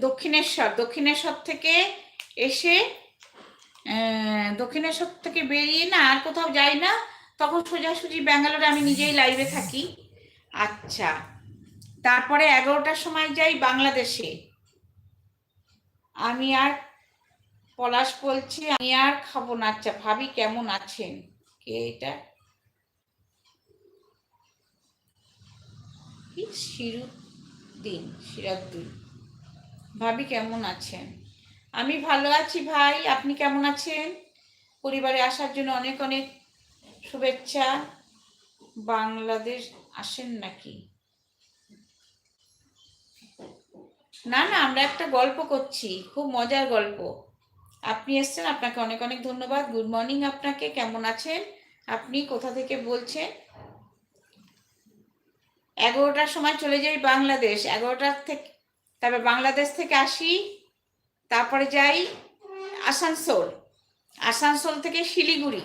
দক্ষিণেশ্বর, দক্ষিণেশ্বর থেকে এসে দক্ষিণেশ্বর থেকে বেরিয়ে না আর কোথাও যাই না, তখন সোজাসুজি ব্যাঙ্গালোরে আমি নিজেই লাইভে থাকি। আচ্ছা, তারপরে 11টার সময় যাই বাংলাদেশে। আমি আর পলাশ বলছি, আমি আর খাবো না। আচ্ছা, ভাবি কেমন আছেন? কে এটা? কি সিরাদ্দিন। ভাবি কেমন আছেন? আমি ভালো আছি ভাই, আপনি কেমন আছেন? পরিবারে আসার জন্য অনেক অনেক শুভেচ্ছা। বাংলাদেশ আসেন নাকি? না না, আমরা একটা গল্প করছি, খুব মজার গল্প। আপনি এসছেন, আপনাকে অনেক অনেক ধন্যবাদ। গুড মর্নিং আপনাকে, কেমন আছেন আপনি? কোথা থেকে বলছেন? 11টার সময় চলে যাই বাংলাদেশ, 11টার থেকে, তারপর বাংলাদেশ থেকে আসি, তারপরে যাই আসানসোল, আসানসোল থেকে শিলিগুড়ি,